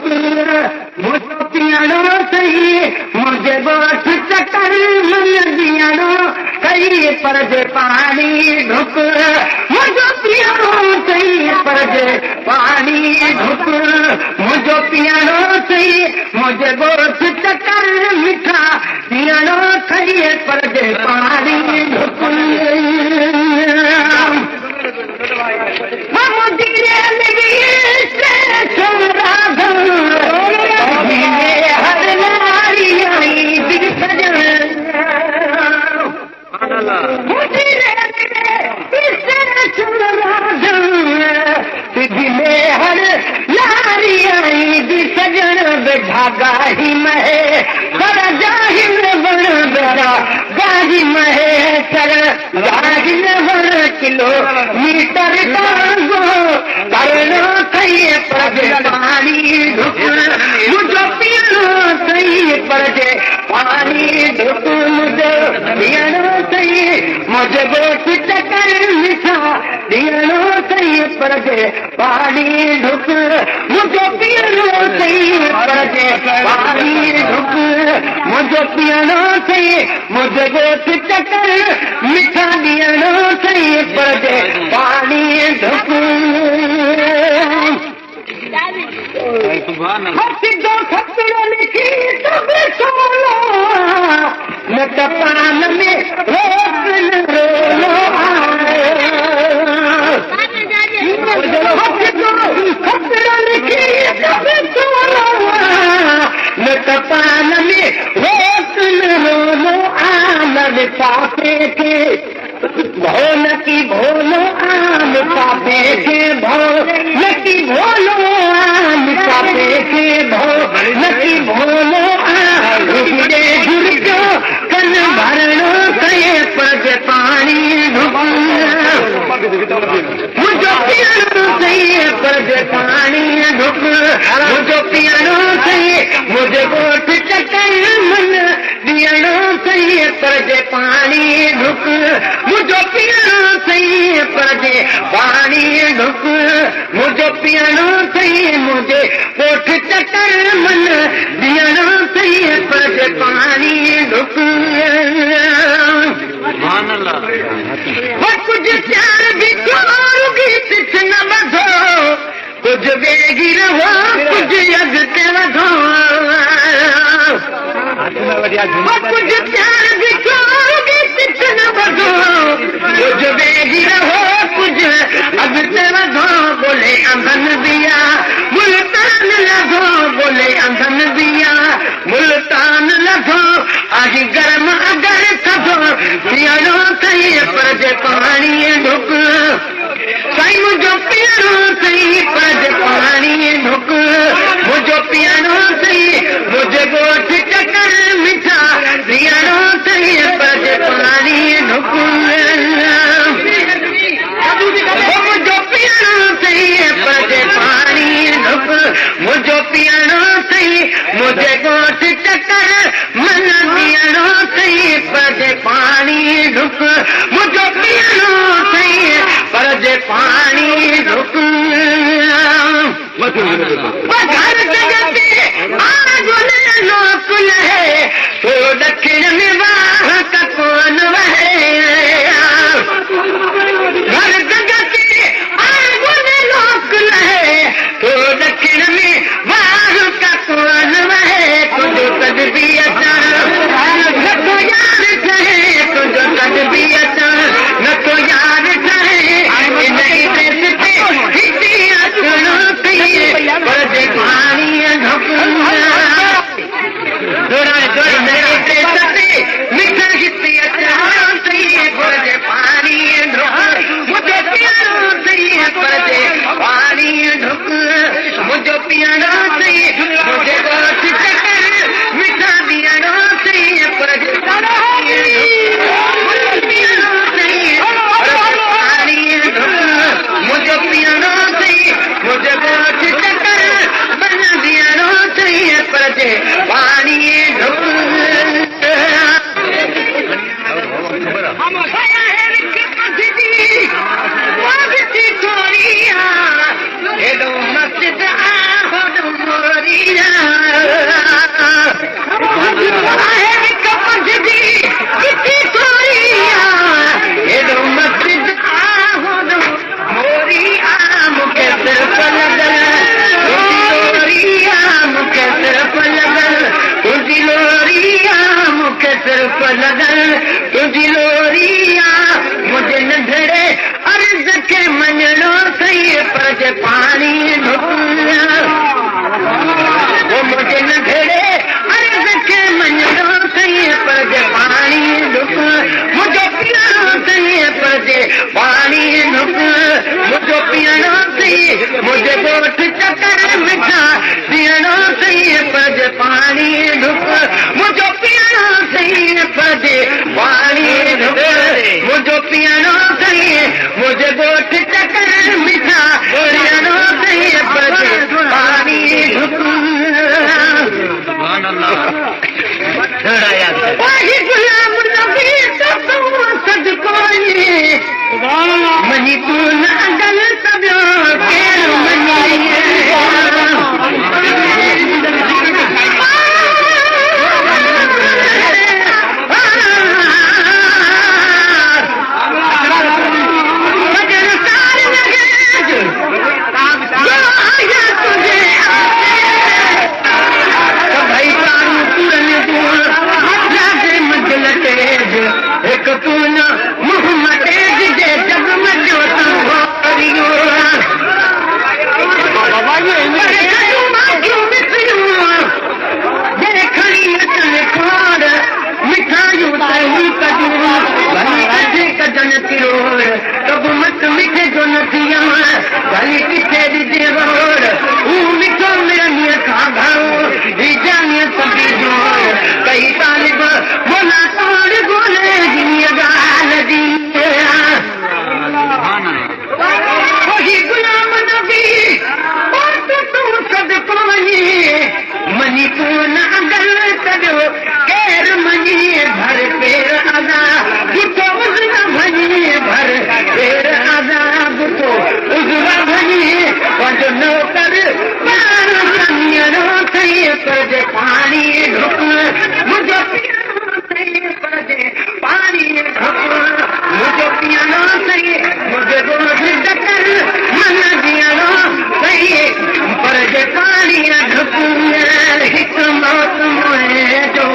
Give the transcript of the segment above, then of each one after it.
मुझो piano सही मुझे गोठ चक्कर मन दियानो कई पर जे पानी ढुक मुझो पियानो सही पर जे पानी ढुक मुझो पियानो सही मुझे गोठ चक्कर मिठा पियानो कई पर जे पानी ढुक गाही महे पर जाहिल बण बेरा गाही महे चर गाहिल बण किलो मीटर डांगो करणो सही पर पानी ढुक मुझो पियानो सही पर पानी ढुक मुझो पियानो सही मुझे गोठ चक्कर मिठा पियानो सही पर पानी ढुक मुझो पियानो सही पर पानी ढुक मुझो पियानो सही मुझे गोठ चक्कर मिठा पियानो सही पर पानी ढुक दो खतरो लिखी सब सोलो न पान में रोक न रोलो खतरो लिखी सब सोलो न पान में रोक न रोलो आम पापे के भोल की भोलो आम पापे के भोल की भोलो आम पापे के भोल की भोलो आम घुरे घुरजो कन भरणो कहे पग पानी ढुक मुझो पियानो सही पग पानी ढुक मुझो पियानो सही मुझे गोठ चक्कर मन पियानो सही पर पानी ढुक मुझो पियानो सही पर पानी ढुक मुझो पियानो सही मुझे गोठ चक्कर मन पियानो सही पर पानी ढुक कुछ प्यार भी गीत न बधो कुछ वेगी रहो कुछ अॻिते वधो कुछ प्यार भी गीत न बधो कुछ वेगी रहो कुछ अॻिते वधो बोले अंधन दिया मुल्तान लधो बोले अंधन दिया मुल्तान लधो आज गरम अगर थधो पियानो सही पर पानी ढुक साईं मुझो पियानो सही पर पानी ढुक मुझो पियानो सही मुझे गोठ चक्कर मिठा पियानो सही पर पानी ढुक मुझो पियानो सही पर पानी ढुक मुझो पियानो सही मुझे गोठ चक्कर मन पियानो सही पर पानी ढुक मुझो पियानो सही पर पानी ढुक घर जगते आगुन लोक लहे तो दक्षिण में वाह का कौन वहे घर जगते आगुन लोक लहे तो दक्षिण में वाह का कौन वहे तुझो कद भी अचा न तो यार कहे तुझो कद भी अचा न तो यार कहे नहीं देते हिती अचनो कहिए पर पानी ढुक मिठा हिती अचनो कहिए पर पानी ढुक मुझो पियानो सही पर पानी ढुक मुझो पियानो सही मुझे गोठ चक्कर मिठा पियानो सही पर पानी मुझो पियानो सही मुझे गोठ चक्कर बना पियानो सही पर पानी ढुक मस्जिद लगन तुझी लोरिया मुझे नंढड़े अर्ज के मञणो सही पर पानी ढुकिया वो मुझे नंढड़े अर्ज के मञणो सही पर पानी ढुक मुझे पियानो सही पर पानी ढुक मुझे पियानो सही मुझे गोठ चक्कर मिठा पियानो सही पर पानी ढुक मुझे पियानो सही पर पानी ढुक मुझे पियानो सही मुझे गोठ चक्कर मिठा पियानो सही पर पानी ढुक वही गुलाम नबी तो सदको मनी तू न अगल सभ्यो केर मनी एक तून मोहम्मद जे जग में जो तू होरियो देखणी अचन खोड़ मिठाइयूं तई कजू भली अजे कजन तिरोड़ कब मत मिठे जो न थिया भली किथे ॾिजे रोड़ हू मिठो मिरनीअ खां घणो ॾिजानीअ सभी जोड़ कई तालिब बोला तोड़ गोले जी गाल दी वही गुलाम नबी तू सदको मनी तू न अगल सॼो केर मनी भर पेर अदा बुतो उज़रा भनी भर पेर अदा बुतो उज़रा भनी पंहिंजो नौकर ॿार कनियरो सही पर पाणी ढुक मुंहिंजो पियानो सही पर पाणी ढुक मुंहिंजो पियानो सही मुंहिंजो दोस्त डकर मन जीअणो सही पर पाणी ढुक हिकु मौत मोए जो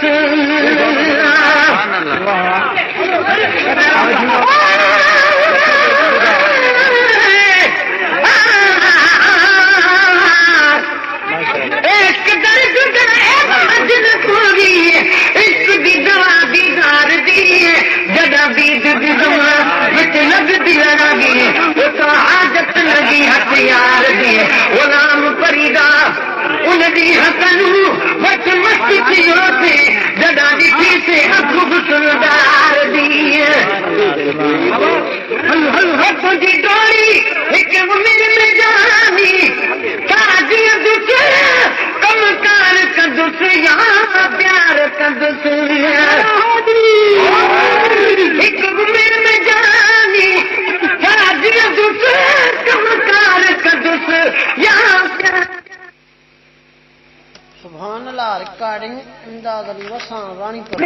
कदुस एक दर्द मजन पूरी इश्क दी दवा दीदार दी जदा बीद दी दवा विच लगदी लगी तो आदत लगी हथियार दी गुलाम फरीदा उनदी हकनू बच मस्त थियो थे जदा दिखी से खूब सुंदर दी हल हल हथ दी डोरी एक मुमिन में जानी काजी दुख कमकार कदुस या प्यार कदुस एक मुमिन में जानी काजी दुख कमकार कदुस या प्यार सुभान अल्लाह रिकॉर्डिंग इमदाद अली वसान रानीपुर